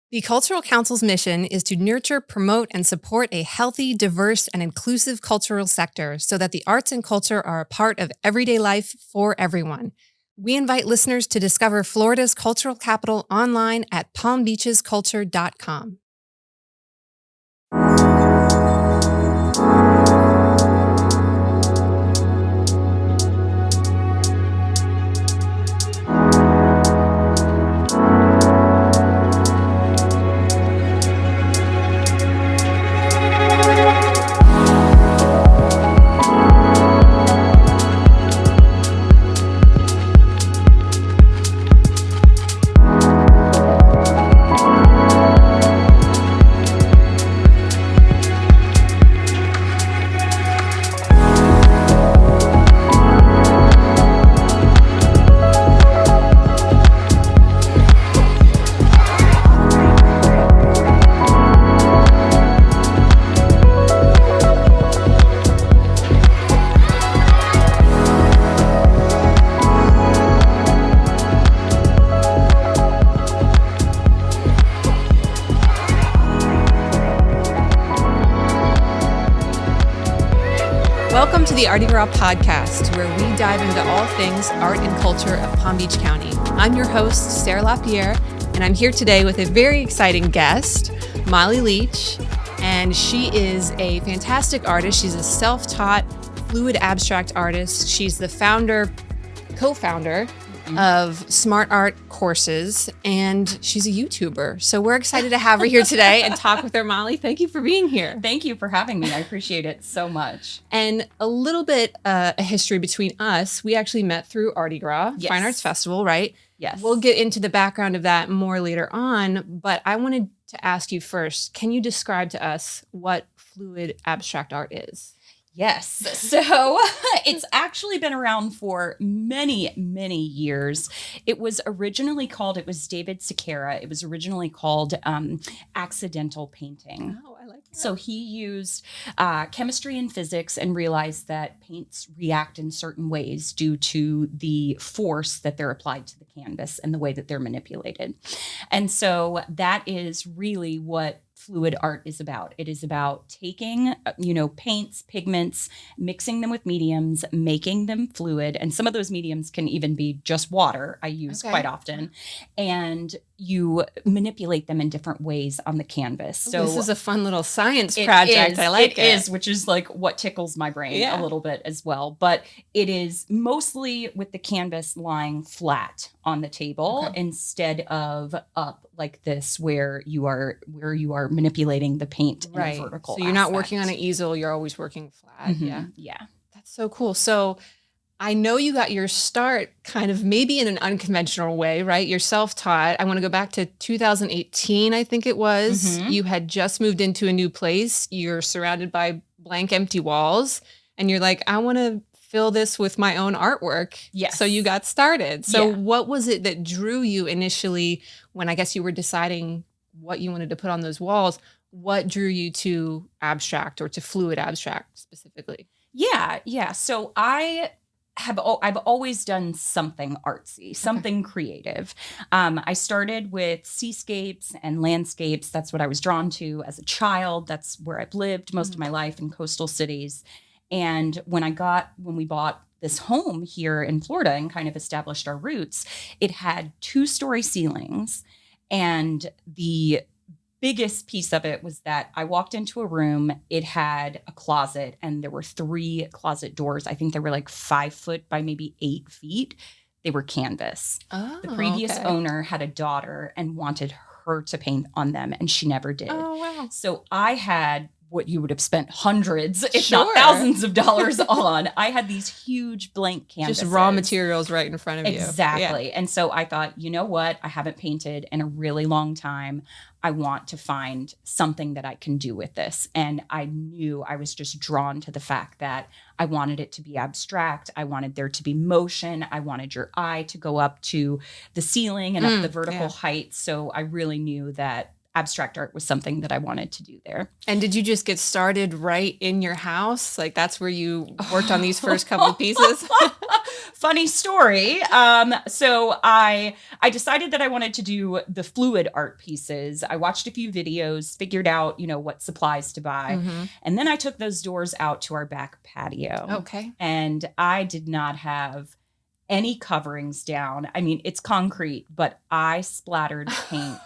The Cultural Council's mission is to nurture, promote, and support a healthy, diverse, and inclusive cultural sector so that the arts and culture are a part of everyday life for everyone. We invite listeners to discover Florida's cultural capital online at palmbeachesculture.com. Welcome to the Artistry podcast, where we dive into all things art and culture of Palm Beach County. I'm your host, Sarah LaPierre, and I'm here today with a very exciting guest, Molly Leach, and she is a fantastic artist. She's a self-taught fluid abstract artist. She's the co-founder of Smart Art Courses, and she's a YouTuber. So we're excited to have her here today and talk with her. Molly, thank you for being here. Thank you for having me. I appreciate it so much. And a little bit a history between us. We actually met through Artistry, Yes. Fine Arts Festival, right? Yes. We'll get into the background of that more later on, but I wanted to ask you first, can you describe to us what fluid abstract art is? Yes. So it's actually been around for many, many years. It was David Sequeira. It was originally called accidental painting. Oh, I like that. So he used chemistry and physics and realized that paints react in certain ways due to the force that they're applied to the canvas and the way that they're manipulated. And so that is really what fluid art is about. It is about taking, paints, pigments, mixing them with mediums, making them fluid. And some of those mediums can even be just water, I use quite often. And you manipulate them in different ways on the canvas. So this is a fun little science project. I like it. It is, which is like what tickles my brain a little bit as well. But it is mostly with the canvas lying flat on the table instead of up like this, where you are manipulating the paint in a vertical. So you're not working on an easel, you're always working flat. Mm-hmm. Yeah. That's so cool. So I know you got your start kind of maybe in an unconventional way, right? You're self-taught. I want to go back to 2018, I think it was. Mm-hmm. You had just moved into a new place. You're surrounded by blank, empty walls. And you're like, I want to fill this with my own artwork. Yes. So you got started. So what was it that drew you initially when I guess you were deciding what you wanted to put on those walls? What drew you to abstract or to fluid abstract specifically? Yeah. So I've always done something artsy, something creative. I started with seascapes and landscapes. That's what I was drawn to as a child. That's where I've lived most of my life, in coastal cities. And when we bought this home here in Florida and kind of established our roots, it had 2-story ceilings. And the biggest piece of it was that I walked into a room, it had a closet, and there were 3 closet doors. I think they were like 5 foot by maybe 8 feet. They were canvas. Oh, the previous owner had a daughter and wanted her to paint on them, and she never did. Oh, wow. So I had what you would have spent hundreds, if not thousands of dollars on. I had these huge blank canvases. Just raw materials right in front of you. Exactly. Yeah. And so I thought, you know what? I haven't painted in a really long time. I want to find something that I can do with this. And I knew I was just drawn to the fact that I wanted it to be abstract. I wanted there to be motion. I wanted your eye to go up to the ceiling and up the vertical height. So I really knew that abstract art was something that I wanted to do there. And did you just get started right in your house? Like that's where you worked on these first couple of pieces? Funny story. So I decided that I wanted to do the fluid art pieces. I watched a few videos, figured out, what supplies to buy. Mm-hmm. And then I took those doors out to our back patio. Okay. And I did not have any coverings down. I mean, it's concrete, but I splattered paint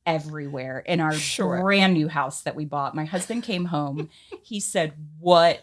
everywhere in our brand new house that we bought. My husband came home. He said, "What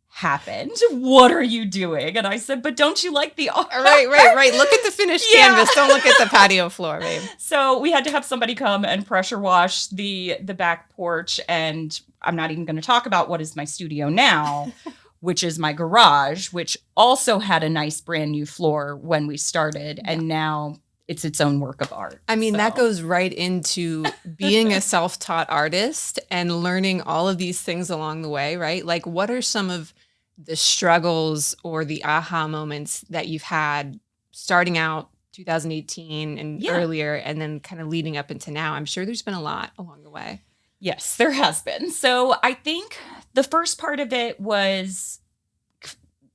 happened? What are you doing?" And I said, "But don't you like the art?" Right. Look at the finished canvas. Don't look at the patio floor, babe. So we had to have somebody come and pressure wash the back porch. And I'm not even going to talk about what is my studio now, which is my garage, which also had a nice brand new floor when we started. Yeah. And now it's its own work of art. I mean, that goes right into being a self-taught artist and learning all of these things along the way, right? Like, what are some of the struggles or the aha moments that you've had starting out 2018 and earlier, and then kind of leading up into now? I'm sure there's been a lot along the way. Yes, there has been. So I think the first part of it was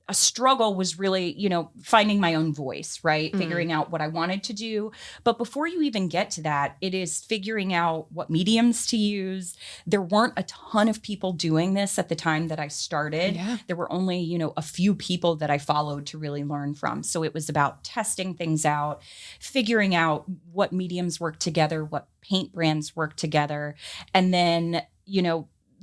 a struggle was really, finding my own voice, right? Mm-hmm. Figuring out what I wanted to do. But before you even get to that, it is figuring out what mediums to use. There weren't a ton of people doing this at the time that I started. Yeah. There were only, a few people that I followed to really learn from. So it was about testing things out, figuring out what mediums work together, what paint brands work together. And then,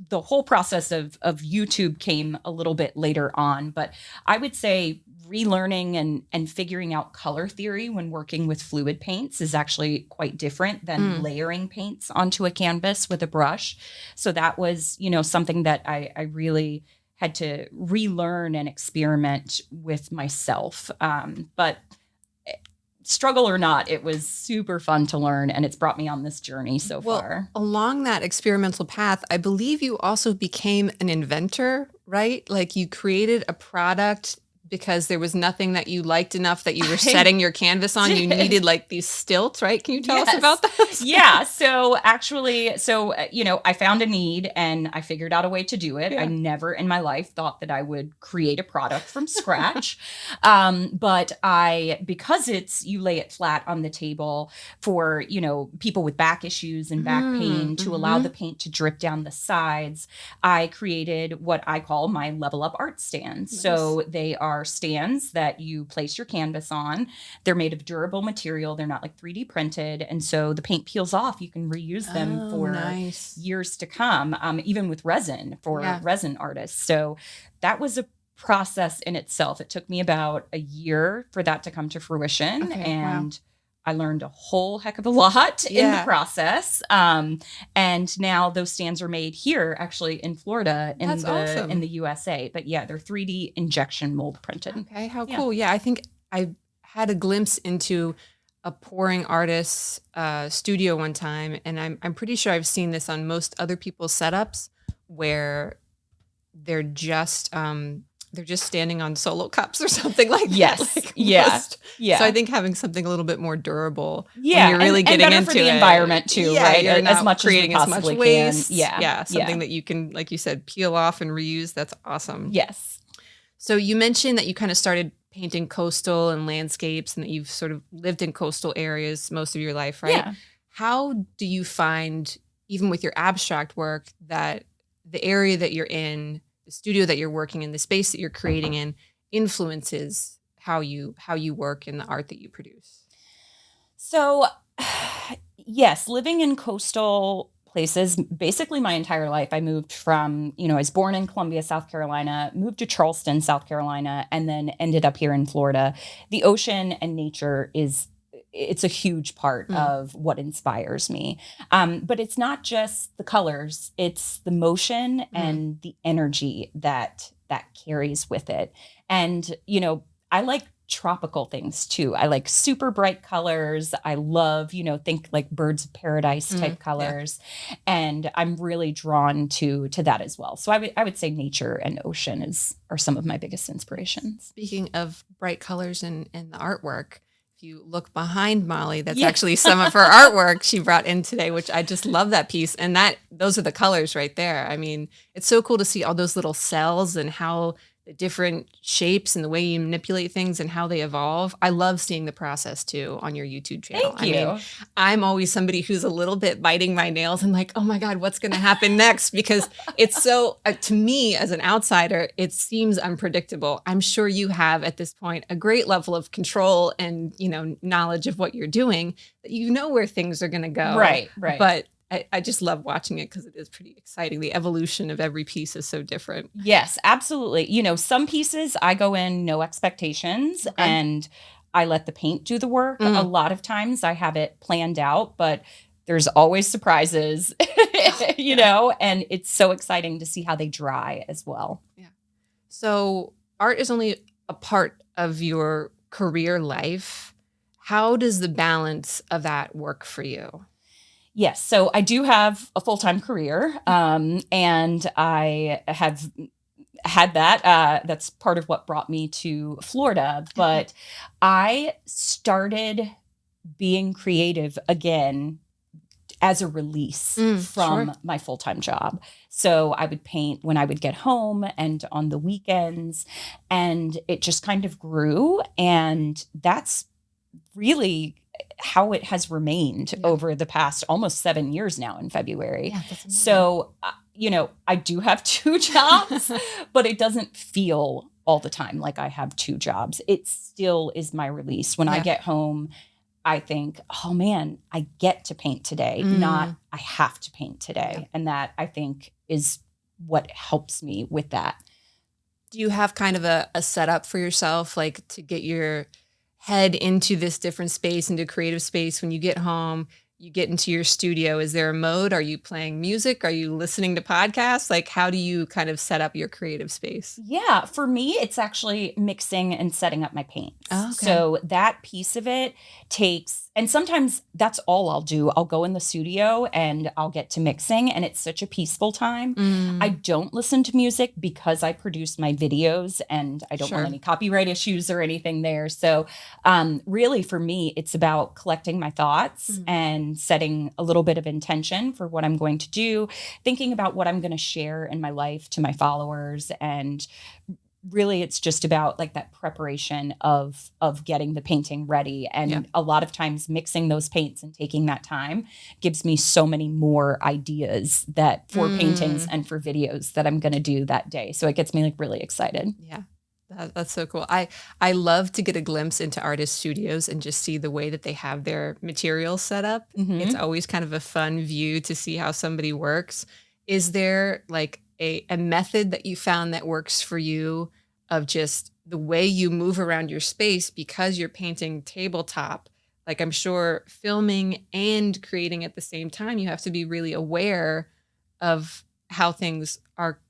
the whole process of YouTube came a little bit later on, but I would say relearning and figuring out color theory when working with fluid paints is actually quite different than layering paints onto a canvas with a brush. So that was, something that I really had to relearn and experiment with myself. But struggle or not, it was super fun to learn, and it's brought me on this journey so far. Along that experimental path, I believe you also became an inventor, right? Like you created a product because there was nothing that you liked enough that you were setting your canvas on. You needed like these stilts, right? Can you tell us about those? Yeah. So actually, I found a need and I figured out a way to do it. Yeah. I never in my life thought that I would create a product from scratch. But because you lay it flat on the table for, people with back issues and back pain to allow the paint to drip down the sides, I created what I call my level up art stands. Nice. So they are stands that you place your canvas on. They're made of durable material. They're not like 3D printed. And so the paint peels off. You can reuse them for years to come, even with resin for resin artists. So that was a process in itself. It took me about a year for that to come to fruition. Okay, and I learned a whole heck of a lot in the process. And now those stands are made here, actually in Florida, in the USA. But they're 3D injection mold printed. Okay, how cool. Yeah, I think I had a glimpse into a pouring artist's studio one time, and I'm pretty sure I've seen this on most other people's setups where they're just standing on solo cups or something like that. Yes. Like Yeah. So I think having something a little bit more durable when Yeah. you're really getting and better into for the it. environment too, right? You're not as much creating as we as much possibly waste. can. Yeah. Something that you can, like you said, peel off and reuse. That's awesome. Yes. So you mentioned that you kind of started painting coastal and landscapes and that you've sort of lived in coastal areas most of your life, right? Yeah. How do you find, even with your abstract work, that the area that you're in, the studio that you're working in, the space that you're creating in, influences how you work in the art that you produce? So, yes, living in coastal places, basically my entire life. I moved from, I was born in Columbia, South Carolina, moved to Charleston, South Carolina, and then ended up here in Florida. The ocean and nature it's a huge part of what inspires me. But it's not just the colors, it's the motion and the energy that carries with it. And, I like tropical things too. I like super bright colors. I love, think like birds of paradise type colors. Yeah. And I'm really drawn to that as well. So I would say nature and ocean are some of my biggest inspirations. Speaking of bright colors and the artwork, if you look behind Molly, that's actually some of her artwork she brought in today, which I just love that piece. And those are the colors right there. I mean, it's so cool to see all those little cells and how the different shapes and the way you manipulate things and how they evolve. I love seeing the process too on your YouTube channel. Thank you. I mean, I'm always somebody who's a little bit biting my nails and like, oh my God, what's going to happen next? Because it's so, to me as an outsider, it seems unpredictable. I'm sure you have at this point a great level of control and, knowledge of what you're doing, that you know where things are going to go. Right. But I just love watching it because it is pretty exciting. The evolution of every piece is so different. Yes, absolutely. Some pieces I go in no expectations and I let the paint do the work. A lot of times I have it planned out, but there's always surprises, and it's so exciting to see how they dry as well. Yeah. So art is only a part of your career life. How does the balance of that work for you? Yes. So I do have a full-time career, and I have had that. That's part of what brought me to Florida. But I started being creative again as a release from my full-time job. So I would paint when I would get home and on the weekends, and it just kind of grew. And that's really how it has remained over the past almost 7 years now in February. Yeah, so, I do have 2 jobs, but it doesn't feel all the time like I have 2 jobs. It still is my release. When I get home, I think, oh man, I get to paint today, not I have to paint today. Yeah. And that I think is what helps me with that. Do you have kind of a setup for yourself, like to get your head into this different space, into creative space? When you get home, you get into your studio, is there a mode? Are you playing music? Are you listening to podcasts? Like, how do you kind of set up your creative space? Yeah, for me, it's actually mixing and setting up my paints. Oh, okay. So that piece of it takes, and sometimes that's all I'll do. I'll go in the studio and I'll get to mixing, and it's such a peaceful time. I don't listen to music because I produce my videos and I don't want any copyright issues or anything there. So really for me, it's about collecting my thoughts and setting a little bit of intention for what I'm going to do, thinking about what I'm going to share in my life to my followers. And really it's just about like that preparation of getting the painting ready. And a lot of times mixing those paints and taking that time gives me so many more ideas that for paintings and for videos that I'm going to do that day. So it gets me like really excited. Yeah. That's so cool. I love to get a glimpse into artist studios and just see the way that they have their materials set up. It's always kind of a fun view to see how somebody works. Is there like a method that you found that works for you of just the way you move around your space because you're painting tabletop? Like, I'm sure filming and creating at the same time, you have to be really aware of how things are,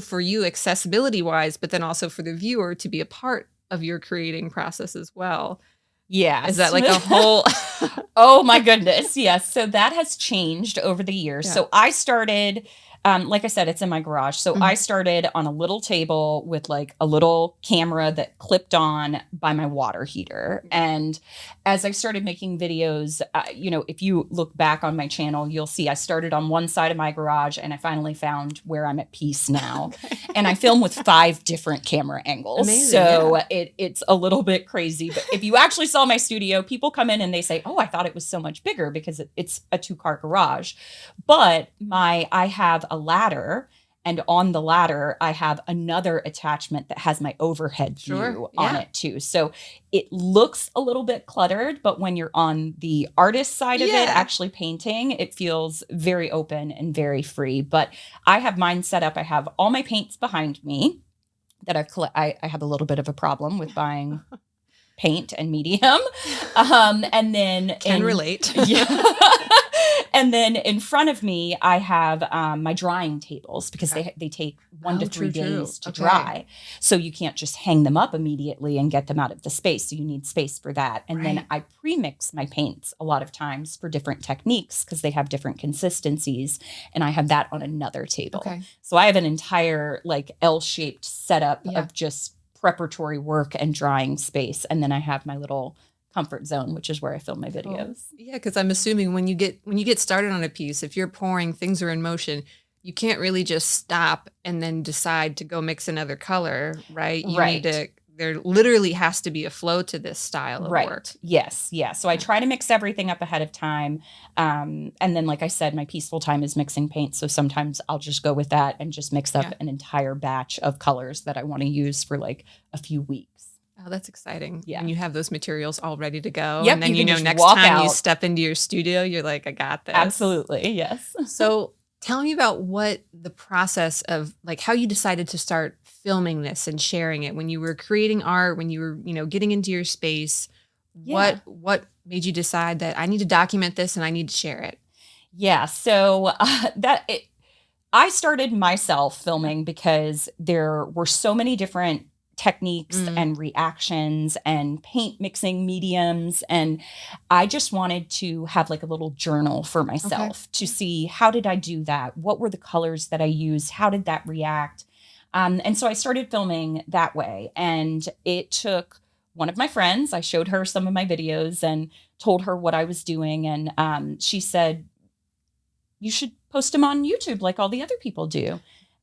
for you accessibility wise, but then also for the viewer to be a part of your creating process as well. Yeah. Is that like a whole? Oh my goodness. Yes. So that has changed over the years. So I started, like I said, it's in my garage. So I started on a little table with like a little camera that clipped on by my water heater. And as I started making videos, if you look back on my channel, you'll see I started on one side of my garage and I finally found where I'm at peace now. And I film with 5 different camera angles. Amazing, so it's a little bit crazy. But if you actually saw my studio, people come in and they say, oh, I thought it was so much bigger because it's a 2-car garage. But I have a ladder, and on the ladder I have another attachment that has my overhead view on it too. So it looks a little bit cluttered, but when you're on the artist side of it, actually painting, it feels very open and very free. But I have mine set up. I have all my paints behind me that I have a little bit of a problem with buying paint and medium. And then Can relate. And then in front of me, I have my drying tables because they take 1 to 3 days to dry. So you can't just hang them up immediately and get them out of the space. So you need space for that. And then I pre-mix my paints a lot of times for different techniques because they have different consistencies. And I have that on another table. So I have an entire like L-shaped setup of just preparatory work and drying space. And then I have my little comfort zone, which is where I film my videos. Yeah, because I'm assuming when you get started on a piece, if you're pouring, things are in motion, you can't really just stop and then decide to go mix another color, right? You need to, there literally has to be a flow to this style of work. Yes. Yeah. So I try to mix everything up ahead of time. And then, like I said, my peaceful time is mixing paint. So sometimes I'll just go with that and just mix up an entire batch of colors that I want to use for like a few weeks. Oh, that's exciting. Yeah. And you have those materials all ready to go. Yep, And then, you can next walk time out. you step into your studio, you're like, I got this. Absolutely. Yes. So tell me about what the process of, like, how you decided to start filming this and sharing it when you were creating art, when you were, getting into your space. Yeah. What made you decide that I need to document this and I need to share it? Yeah. So I started myself filming because there were so many different techniques and reactions and paint mixing mediums. And I just wanted to have like a little journal for myself to see, how did I do that? What were the colors that I used? How did that react? And so I started filming that way. And it took one of my friends, I showed her some of my videos and told her what I was doing. And she said, you should post them on YouTube like all the other people do.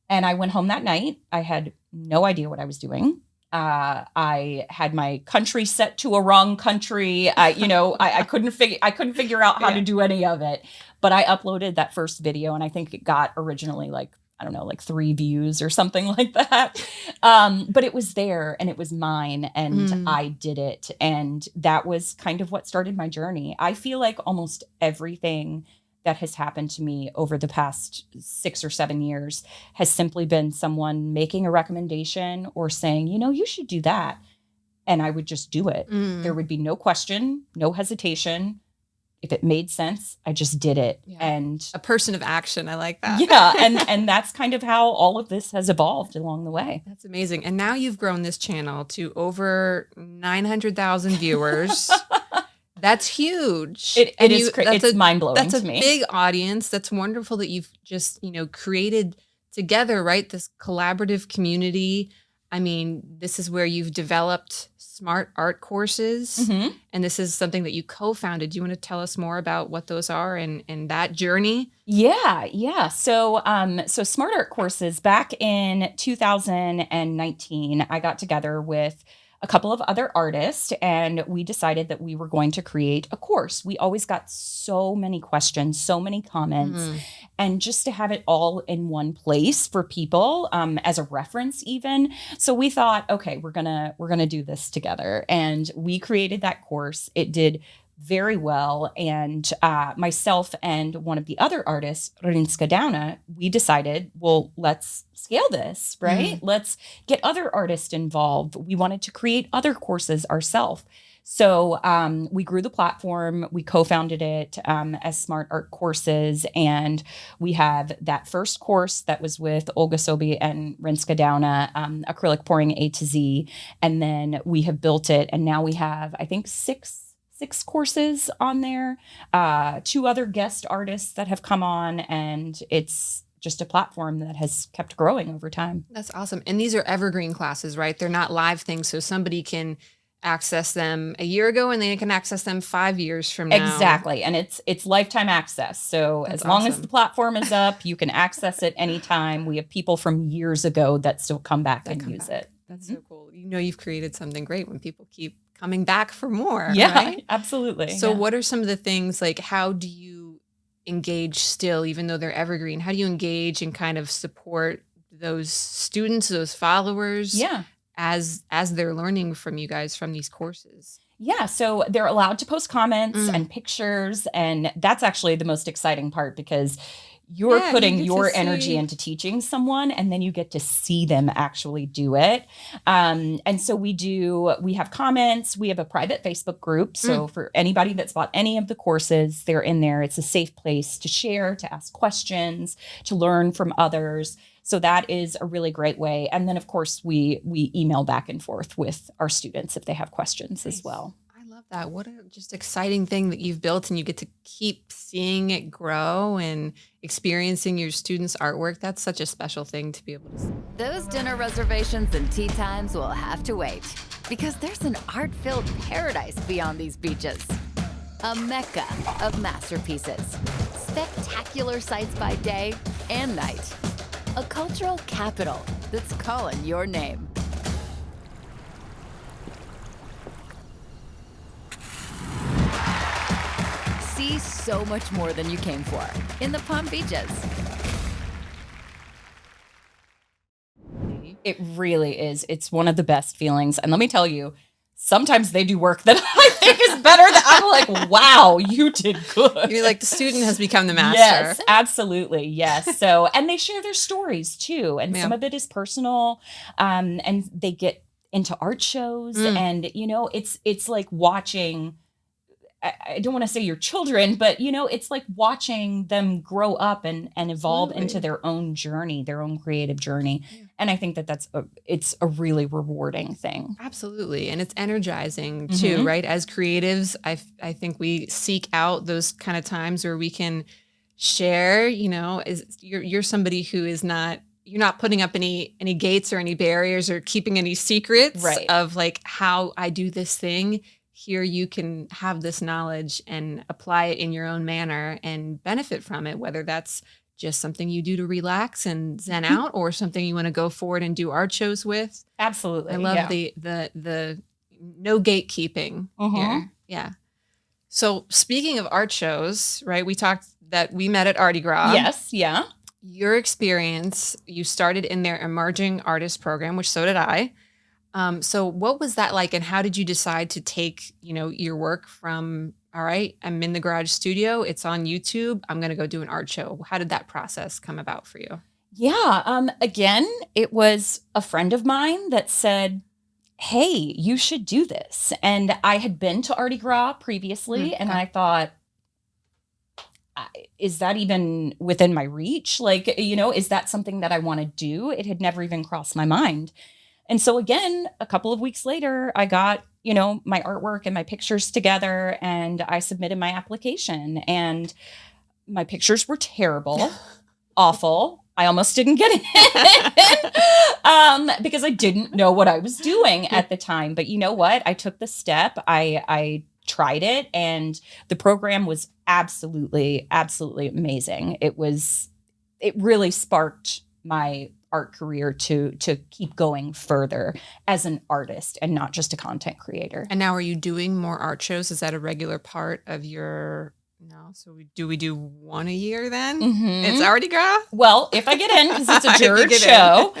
And I went home that night. I had no idea what I was doing. I had my country set to a wrong country. I couldn't figure out how to do any of it. But I uploaded that first video, and I think it got originally like 3 views or something like that. But it was there and it was mine, and I did it. And that was kind of what started my journey. I feel like almost everything that has happened to me over the past 6 or 7 years has simply been someone making a recommendation or saying, you should do that. And I would just do it. There would be no question, no hesitation. If it made sense, I just did it. Yeah. And a person of action. I like that. Yeah. And that's kind of how all of this has evolved along the way. That's amazing. And now you've grown this channel to over 900,000 viewers. That's huge. It's mind-blowing to me. That's a big audience. That's wonderful that you've just, created together, right? This collaborative community. I mean, this is where you've developed smart art courses. And this is something that you co-founded. Do you want to tell us more about what those are and that journey? Yeah. So smart art courses, back in 2019, I got together with a couple of other artists, and we decided that we were going to create a course. We always got so many questions, so many comments, and just to have it all in one place for people, as a reference even. So we thought, okay, we're gonna do this together, and we created that course. It did very well. And myself and one of the other artists, Rinska Dauna, we decided, well, let's scale this, right? Let's get other artists involved. We wanted to create other courses ourselves. So we grew the platform. We co-founded it as Smart Art Courses. And we have that first course that was with Olga Sobi and Rinska Dauna, acrylic pouring A to Z. And then we have built it. And now we have, I think, six courses on there, 2 other guest artists that have come on, and it's just a platform that has kept growing over time. That's awesome. And these are evergreen classes, right? They're not live things, so somebody can access them a year ago and they can access them 5 years from now. Exactly. And it's lifetime access. So as long as the platform is up, you can access it anytime. We have people from years ago that still come back and use it. That's so cool. You've created something great when people keep coming back for more. Yeah, right? Absolutely. So what are some of the things, like, how do you engage still, even though they're evergreen? How do you engage and kind of support those students, those followers? Yeah. As they're learning from you guys from these courses? Yeah, so they're allowed to post comments and pictures, and that's actually the most exciting part, because you're putting your energy into teaching someone, and then you get to see them actually do it. And so we have comments. We have a private Facebook group. So for anybody that's bought any of the courses, they're in there. It's a safe place to share, to ask questions, to learn from others. So that is a really great way. And then, of course, we email back and forth with our students if they have questions as well. love that. What a just exciting thing that you've built, and you get to keep seeing it grow and experiencing your students' artwork. That's such a special thing to be able to see. Those dinner reservations and tea times will have to wait, because there's an art-filled paradise beyond these beaches. A mecca of masterpieces, spectacular sights by day and night. A cultural capital that's calling your name. See so much more than you came for in the Palm Beaches. It really is. It's one of the best feelings. And let me tell you, sometimes they do work that I think is better. That I'm like, wow, you did good. You're like, the student has become the master. Yes, absolutely. Yes. So, and they share their stories too. And Yeah. some of it is personal. And they get into art shows. And, you know, it's like watching, I don't want to say your children, but, you know, it's like watching them grow up and evolve Absolutely. into their own journey, their own creative journey. Yeah. And I think that it's a really rewarding thing. Absolutely. And it's energizing too, right? As creatives, I think we seek out those kind of times where we can share, you know, you're somebody who is not, you're not putting up any gates or any barriers or keeping any secrets of like how I do this thing. Here you can have this knowledge and apply it in your own manner and benefit from it, whether that's just something you do to relax and zen out or something you want to go forward and do art shows with. Absolutely. I love the no gatekeeping here. Yeah. So speaking of art shows, right, we talked that we met at Artistry. Yes. Yeah. Your experience, you started in their emerging artist program, which so did I. So what was that like, and how did you decide to take, you know, your work from, all right, I'm in the garage studio, it's on YouTube, I'm going to go do an art show. How did that process come about for you? Yeah. Again, it was a friend of mine that said, hey, you should do this. And I had been to Artistry previously, and I thought, is that even within my reach? Like, you know, is that something that I want to do? It had never even crossed my mind. And so again, a couple of weeks later, I got, you know, my artwork and my pictures together, and I submitted my application, and my pictures were terrible, awful. I almost didn't get it because I didn't know what I was doing at the time. But you know what? I took the step. I tried it, and the program was absolutely, absolutely amazing. It really sparked my art career to keep going further as an artist and not just a content creator. And now are you doing more art shows? Is that a regular part of your, no? So we do one a year then? It's Artistry? Well, if I get in, because it's a juror show.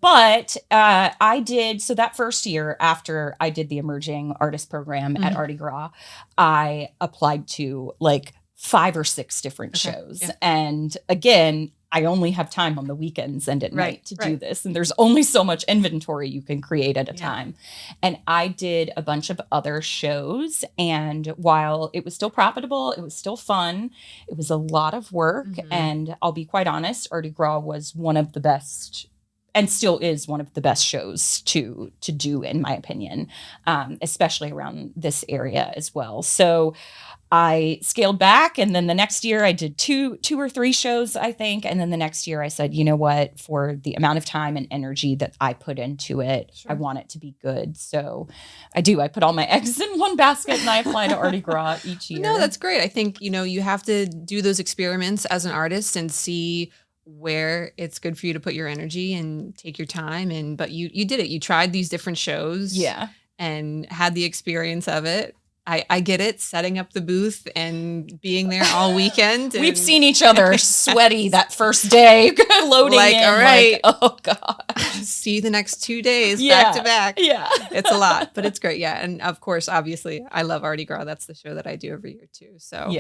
But I did, so that first year after I did the emerging artist program at Artistry, I applied to like 5 or 6 different shows. Yeah. And again, I only have time on the weekends and at night to do this. And there's only so much inventory you can create at a time. And I did a bunch of other shows. And while it was still profitable, it was still fun. It was a lot of work. And I'll be quite honest, Artistry was one of the best, and still is one of the best shows to do, in my opinion, especially around this area as well. So I scaled back, and then the next year I did two or 3 shows, I think. And then the next year I said, you know what, for the amount of time and energy that I put into it, I want it to be good. So I put all my eggs in one basket, and I apply to Artistry each year. No, that's great. I think, you know, you have to do those experiments as an artist and see where it's good for you to put your energy and take your time. But you did it. You tried these different shows. Yeah. And had the experience of it. I get it, setting up the booth and being there all weekend. We've seen each other sweaty that first day, loading like, in. All right. Like, oh, God. See you the next 2 days back to back. Yeah. It's a lot, but it's great. Yeah. And of course, obviously, I love Artistry. That's the show that I do every year too. So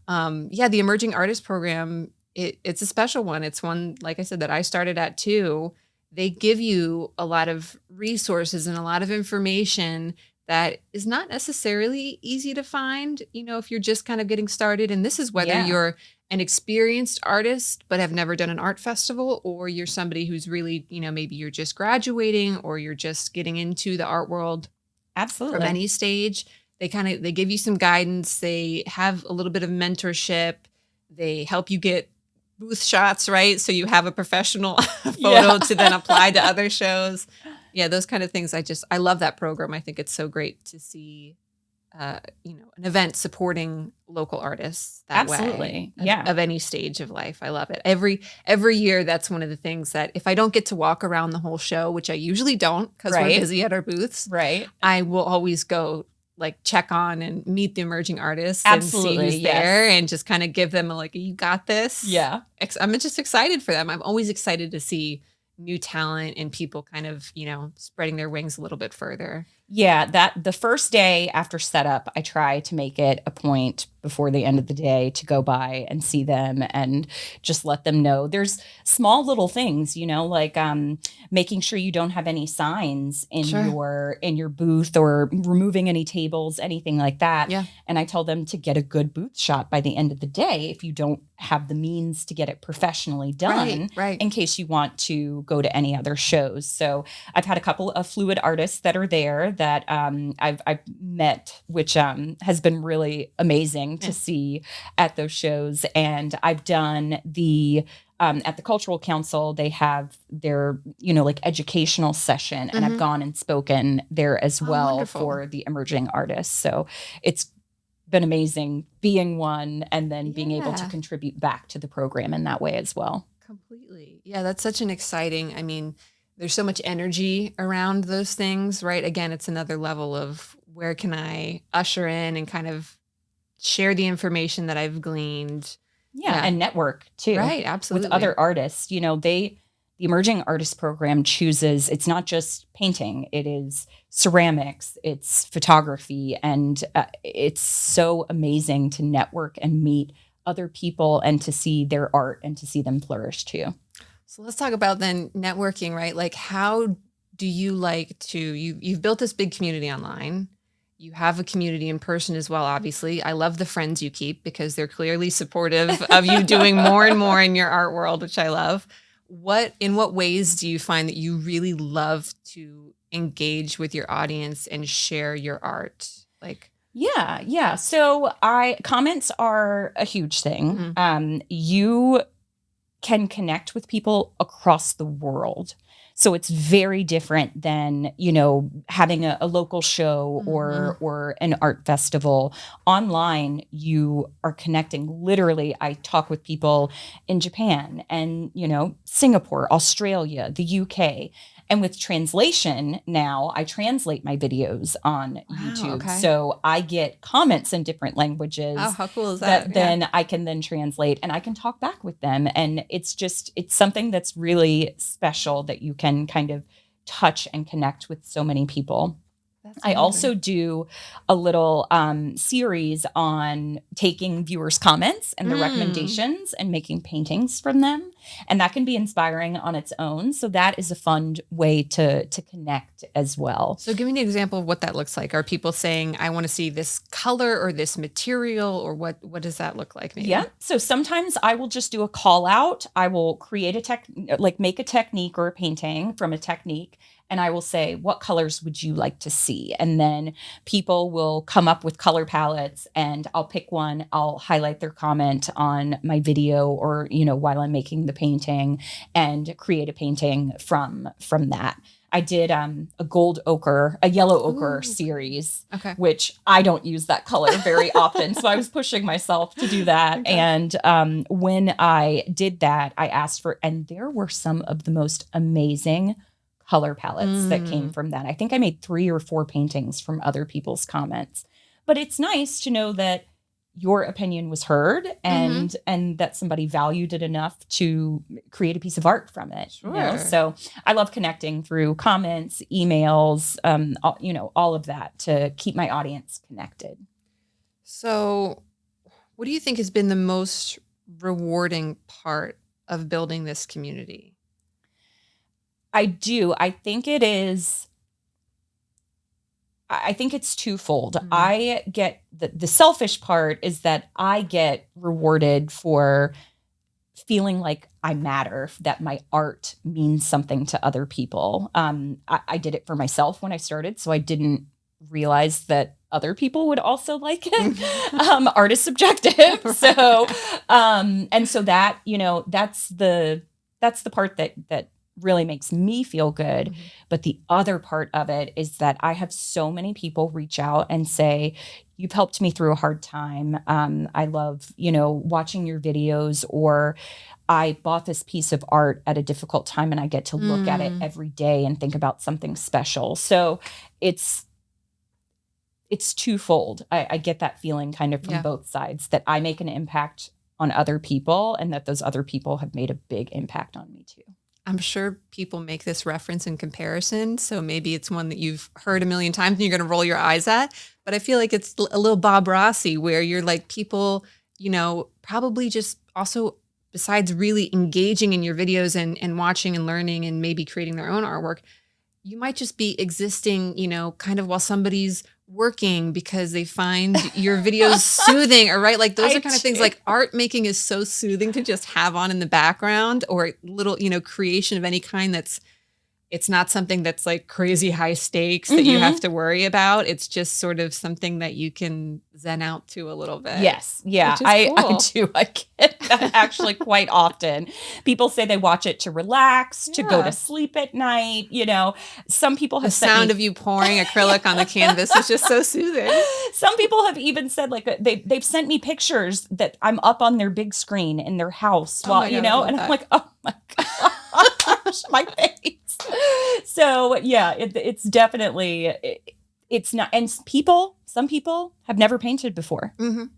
the Emerging Artist Program, it's a special one. It's one, like I said, that I started at too. They give you a lot of resources and a lot of information that is not necessarily easy to find, you know, if you're just kind of getting started. And this is whether you're an experienced artist but have never done an art festival, or you're somebody who's really, you know, maybe you're just graduating or you're just getting into the art world. Absolutely. from any stage. They give you some guidance. They have a little bit of mentorship. They help you get booth shots, right? So you have a professional photo to then apply to other shows. Yeah, those kind of things. I love that program. I think it's so great to see, an event supporting local artists that Absolutely. way. Yeah. Of any stage of life. I love it. Every year, that's one of the things that if I don't get to walk around the whole show, which I usually don't because we're busy at our booths, Right. I will always go check on and meet the emerging artists Absolutely, and see who's there and just kind of give them you got this. Yeah. I'm just excited for them. I'm always excited to see new talent and people kind of, spreading their wings a little bit further. Yeah, that the first day after setup, I try to make it a point before the end of the day to go by and see them and just let them know. There's small little things, like making sure you don't have any signs in your booth or removing any tables, anything like that. Yeah. And I tell them to get a good booth shot by the end of the day if you don't have the means to get it professionally done, right. in case you want to go to any other shows. So I've had a couple of fluid artists that are there that I've met, which has been really amazing to see at those shows. And I've done at the Cultural Council, they have their, educational session, and I've gone and spoken there as well for the emerging artists. So it's been amazing being one and then being able to contribute back to the program in that way as well. Completely. Yeah, that's such an exciting, there's so much energy around those things, right? Again, it's another level of where can I usher in and kind of share the information that I've gleaned. Yeah. And network too. Right, absolutely. With other artists. The Emerging Artist Program chooses, it's not just painting, it is ceramics, it's photography, and it's so amazing to network and meet other people and to see their art and to see them flourish too. So let's talk about then networking, right? How do you you've built this big community online. You have a community in person as well, obviously. I love the friends you keep because they're clearly supportive of you doing more and more in your art world, which I love. In what ways do you find that you really love to engage with your audience and share your art? Yeah. So comments are a huge thing. Mm-hmm. You can connect with people across the world. So it's very different than, having a local show or an art festival. Online, you are connecting. Literally, I talk with people in Japan and, Singapore, Australia, the UK. And with translation now, I translate my videos on YouTube. Okay. So I get comments in different languages. Oh, how cool is that? Then I can then translate and I can talk back with them. And it's something that's really special that you can kind of touch and connect with so many people. I also do a little series on taking viewers' comments and their recommendations and making paintings from them. And that can be inspiring on its own. So that is a fun way to connect as well. So give me an example of what that looks like. Are people saying, I want to see this color or this material, or what does that look like? Maybe? Yeah. So sometimes I will just do a call out. I will create make a technique or a painting from a technique. And I will say, what colors would you like to see? And then people will come up with color palettes and I'll pick one. I'll highlight their comment on my video or, while I'm making the painting and create a painting from that. I did a yellow ochre series, which I don't use that color very often. So I was pushing myself to do that. Okay. And when I did that, I asked and there were some of the most amazing color palettes that came from that. I think I made 3 or 4 paintings from other people's comments. But it's nice to know that your opinion was heard and that somebody valued it enough to create a piece of art from it. Sure. So I love connecting through comments, emails, all of that to keep my audience connected. So what do you think has been the most rewarding part of building this community? I do. I think it's twofold. I get the selfish part is that I get rewarded for feeling like I matter, that my art means something to other people. I did it for myself when I started, so I didn't realized that other people would also like it. Art is subjective. So, and so that, that's the part that really makes me feel good. Mm-hmm. But the other part of it is that I have so many people reach out and say, you've helped me through a hard time. I love, watching your videos, or I bought this piece of art at a difficult time and I get to look at it every day and think about something special. So it's twofold. I get that feeling kind of from both sides, that I make an impact on other people and that those other people have made a big impact on me too. I'm sure people make this reference in comparison, so maybe it's one that you've heard a million times and you're going to roll your eyes at. But I feel like it's a little Bob Rossi, where you're like, people, probably just also, besides really engaging in your videos and watching and learning and maybe creating their own artwork, you might just be existing, kind of while somebody's working because they find your videos soothing, or right? Like those are kind of things, like art making is so soothing to just have on in the background, or little, creation of any kind it's not something that's like crazy high stakes that you have to worry about. It's just sort of something that you can zen out to a little bit. Yes. Yeah, Cool. I do. I get that actually quite often. People say they watch it to relax, to go to sleep at night. Some people have the sound of you pouring acrylic on the canvas is just so soothing. Some people have even said, like, they've sent me pictures that I'm up on their big screen in their house while, God, and I'm like, oh my gosh, my face. So yeah, it's definitely, it's not, and some people have never painted before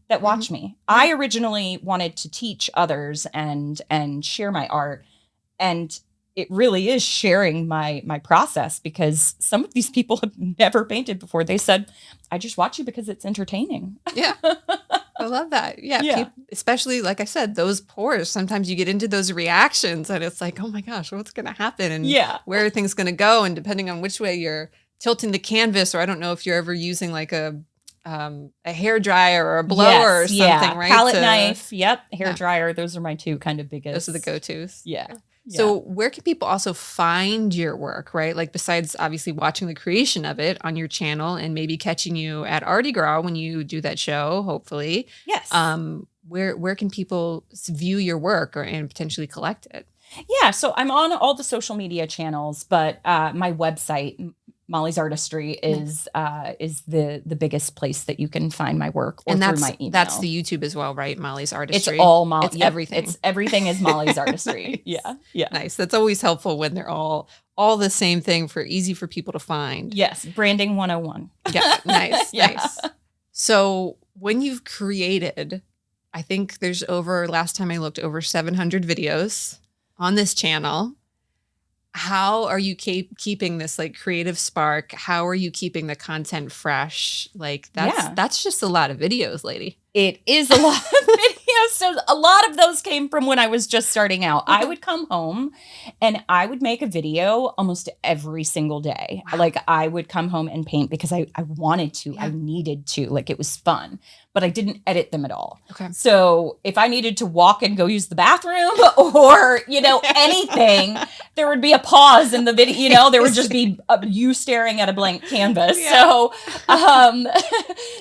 that watch me. I originally wanted to teach others and share my art, and it really is sharing my process, because some of these people have never painted before. They said, I just watch you because it's entertaining. Yeah. I love that. Yeah. Especially, like I said, those pours, sometimes you get into those reactions and it's like, oh my gosh, what's going to happen? And where are things going to go? And depending on which way you're tilting the canvas, or I don't know if you're ever using like a hair dryer or a blower or something, right? Palette knife. Yep. Hair dryer. Those are my two kind of biggest. Those are the go-tos. Yeah. So where can people also find your work, right? Like besides obviously watching the creation of it on your channel and maybe catching you at Artie Girl when you do that show, hopefully. Yes. Where can people view your work and potentially collect it? Yeah. So I'm on all the social media channels, but my website, Molly's Artistry, is the biggest place that you can find my work, or through my email. That's the YouTube as well, right? Molly's Artistry. It's all Molly. It's everything. It's everything is Molly's Artistry. Nice. Yeah. Nice. That's always helpful when they're all the same thing, easy for people to find. Yes. Branding 101. Yeah. Nice. Nice. So when you've created, I think there's last time I looked, over 700 videos on this channel. How are you keeping this like creative spark? How are you keeping the content fresh? Like that's just a lot of videos, lady. It is a lot of videos. So a lot of those came from when I was just starting out. I would come home and I would make a video almost every single day. Wow. Like I would come home and paint because I wanted to, I needed to, like it was fun, but I didn't edit them at all. Okay. So if I needed to walk and go use the bathroom or, anything, there would be a pause in the video, there would just be you staring at a blank canvas. Yeah.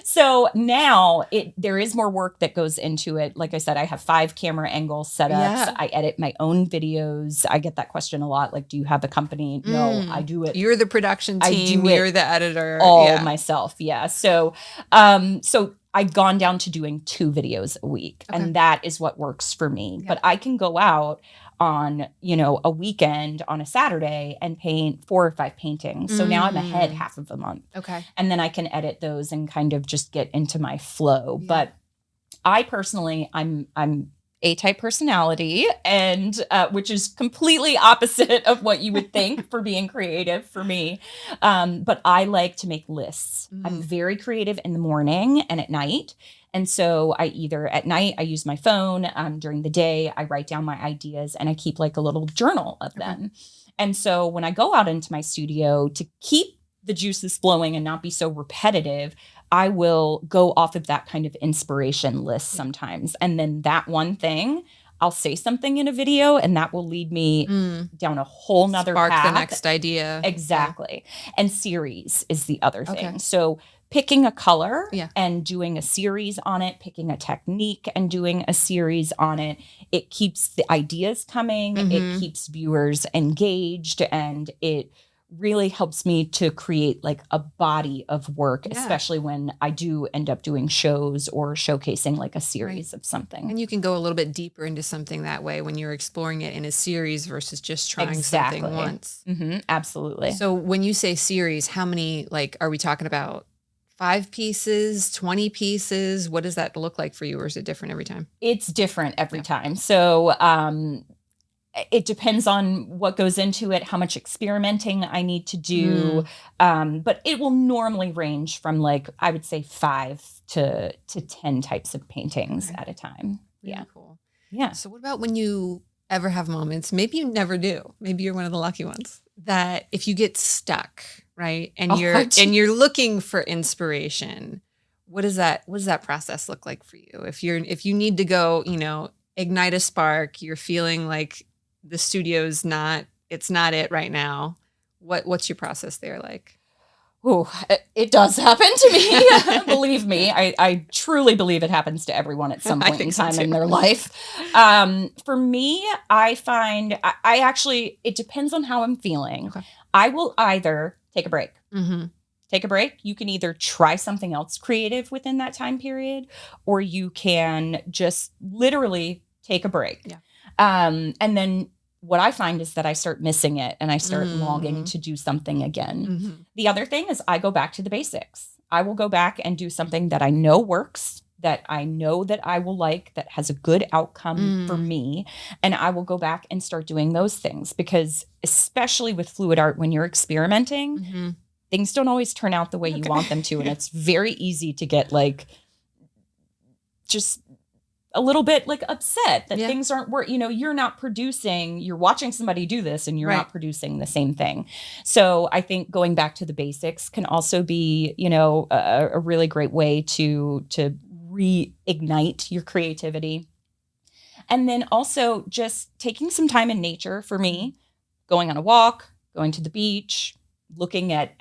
So now there is more work that goes into it. Like I said, I have 5 camera angle setups. Yeah. I edit my own videos. I get that question a lot. Like, do you have a company? No, I do it. You're the production team. You're the editor. All myself. Yeah. So I've gone down to doing 2 videos a week, and that is what works for me. Yeah. But I can go out on, a weekend on a Saturday and paint 4 or 5 paintings. So now I'm ahead half of a month. Okay. And then I can edit those and kind of just get into my flow. Yeah. But I personally, I'm A-type personality, and which is completely opposite of what you would think for being creative for me. But I like to make lists. I'm very creative in the morning and at night. And so at night, I use my phone. During the day, I write down my ideas and I keep like a little journal of them. And so when I go out into my studio, to keep the juices flowing and not be so repetitive, I will go off of that kind of inspiration list sometimes. And then that one thing I'll say something in a video and that will lead me down a whole nother Spark path. the next idea. Exactly. Yeah. And series is the other thing. Okay. So picking a color and doing a series on it, picking a technique and doing a series on it, it keeps the ideas coming, it keeps viewers engaged, and it really helps me to create like a body of work, especially when I do end up doing shows or showcasing like a series of something. And you can go a little bit deeper into something that way when you're exploring it in a series versus just trying something once. Absolutely. So when you say series, how many, like, are we talking about 5 pieces, 20 pieces? What does that look like for you? Or is it different every time? It's different every time. So, it depends on what goes into it, how much experimenting I need to do. But it will normally range from like, I would say 5 to 10 types of paintings at a time. Really cool. Yeah. So what about when you ever have moments, maybe you never do, maybe you're one of the lucky ones, that if you get stuck, right? And you're looking for inspiration, what does that process look like for you? If you need to go, ignite a spark, you're feeling like the studio's not it right now. What's your process there like? Oh, it does happen to me. Believe me, I truly believe it happens to everyone at some point in time in their life. For me, I find I actually, it depends on how I'm feeling. Okay. I will either take a break. Take a break. You can either try something else creative within that time period, or you can just literally take a break. Yeah. And then what I find is that I start missing it and I start longing to do something again. The other thing is I go back to the basics. I will go back and do something that I know works, that I know that I will like, that has a good outcome for me. And I will go back and start doing those things, because especially with fluid art, when you're experimenting, things don't always turn out the way you want them to. And it's very easy to get like, just a little bit like upset that things aren't you're not producing, you're watching somebody do this and you're not producing the same thing. So I think going back to the basics can also be, a really great way to reignite your creativity. And then also just taking some time in nature for me, going on a walk, going to the beach, looking at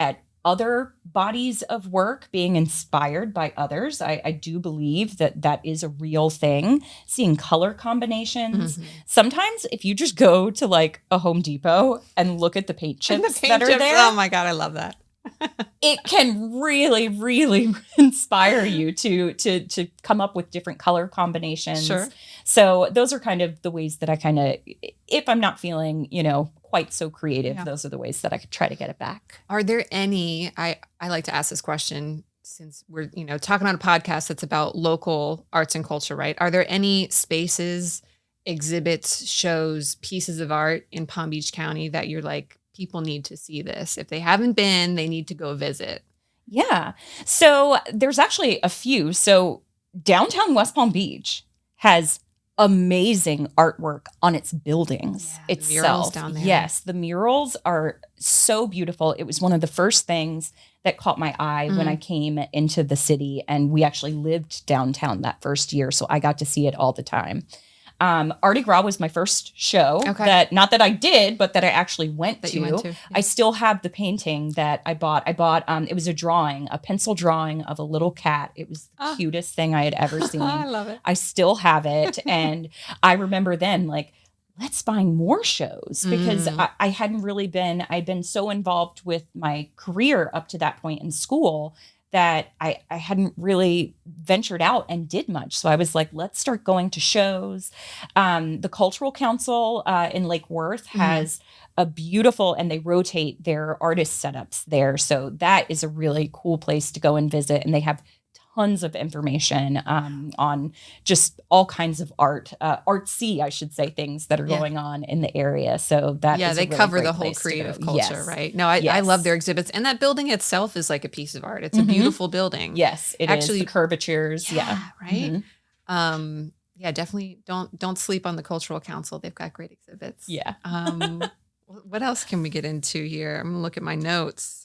other bodies of work, being inspired by others. I do believe that is a real thing. Seeing color combinations. Sometimes if you just go to like a Home Depot and look at the paint chips that are there. Oh my God, I love that. It can really, really inspire you to come up with different color combinations. Sure. So those are kind of the ways that I kind of, if I'm not feeling, quite so creative, those are the ways that I could try to get it back. Are there any, I like to ask this question since we're, talking on a podcast that's about local arts and culture, right? Are there any spaces, exhibits, shows, pieces of art in Palm Beach County that you're like, people need to see this? If they haven't been, they need to go visit. Yeah. So there's actually a few. So downtown West Palm Beach has amazing artwork on its buildings itself. The murals down there. Yes, the murals are so beautiful. It was one of the first things that caught my eye when I came into the city, and we actually lived downtown that first year, so I got to see it all the time. Artie Gras was my first show that, not that I did, but that I actually went to. Yeah. I still have the painting that I bought. It was a pencil drawing of a little cat. It was the cutest thing I had ever seen. I love it. I still have it. And I remember then like, let's find more shows, because I hadn't really I'd been so involved with my career up to that point in school that I hadn't really ventured out and did much. So I was like, let's start going to shows. The Cultural Council in Lake Worth has a beautiful, and they rotate their artist setups there. So that is a really cool place to go and visit. And they have tons of information on just all kinds of artsy, I should say, things that are going on in the area. So that is they a really cover great the whole place creative culture, right? No, I love their exhibits, and that building itself is like a piece of art. It's a beautiful building. Yes, it actually is. The curvatures, right. Definitely don't sleep on the Cultural Council. They've got great exhibits. Yeah. What else can we get into here? I'm gonna look at my notes.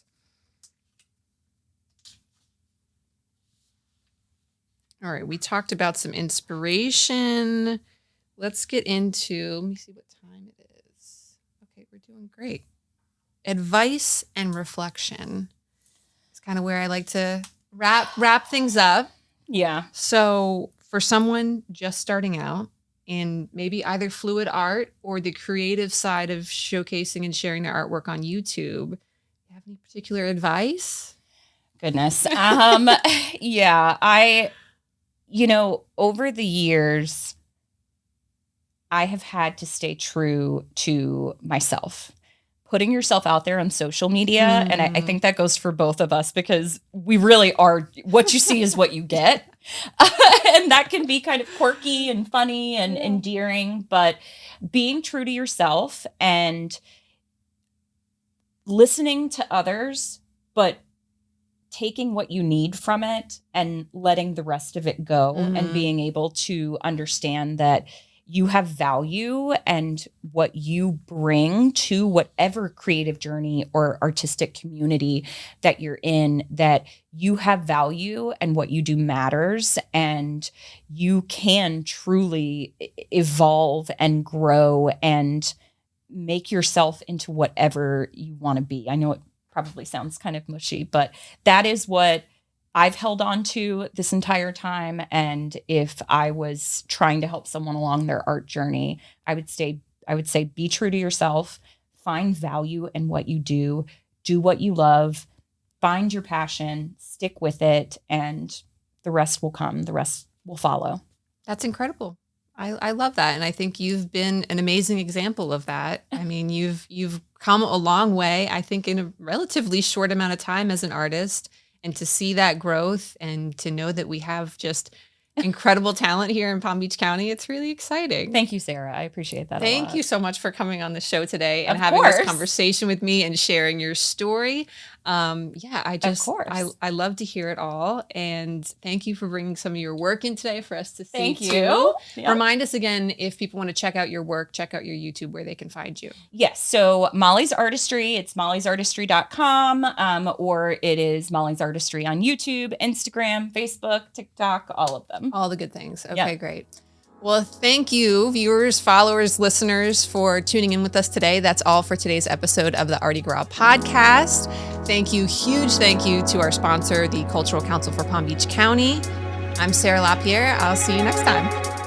All right, we talked about some inspiration. let's get into, let me see what time it is. Okay, we're doing great. Advice and reflection. It's kind of where I like to wrap things up. Yeah. So for someone just starting out in maybe either fluid art or the creative side of showcasing and sharing their artwork on YouTube, you have any particular advice? Goodness. Yeah, over the years, I have had to stay true to myself. Putting yourself out there on social media, and I think that goes for both of us because we really are, what you see is what you get. And that can be kind of quirky and funny and endearing, but being true to yourself and listening to others, but taking what you need from it and letting the rest of it go and being able to understand that you have value and what you bring to whatever creative journey or artistic community that you're in, that you have value and what you do matters and you can truly evolve and grow and make yourself into whatever you want to be. I know it probably sounds kind of mushy, but that is what I've held on to this entire time. And if I was trying to help someone along their art journey, I would say, be true to yourself, find value in what you do what you love, find your passion, stick with it, and the rest will come. The rest will follow. That's incredible. I love that. And I think you've been an amazing example of that. I mean, you've come a long way, I think, in a relatively short amount of time as an artist. And to see that growth and to know that we have just incredible talent here in Palm Beach County, it's really exciting. Thank you, Sarah. I appreciate that. Thank you so much for coming on the show today and having this conversation with me and sharing your story. I love to hear it all. And thank you for bringing some of your work in today for us to see. Thank you. Yep. Remind us again, if people want to check out your work, check out your YouTube, where they can find you. Yes. So Molly's Artistry, it's mollysartistry.com, or it is Molly's Artistry on YouTube, Instagram, Facebook, TikTok, all of them. All the good things. Okay, Great. Well, thank you, viewers, followers, listeners, for tuning in with us today. That's all for today's episode of the Artie Girl podcast. Huge thank you to our sponsor, the Cultural Council for Palm Beach County. I'm Sarah LaPierre. I'll see you next time.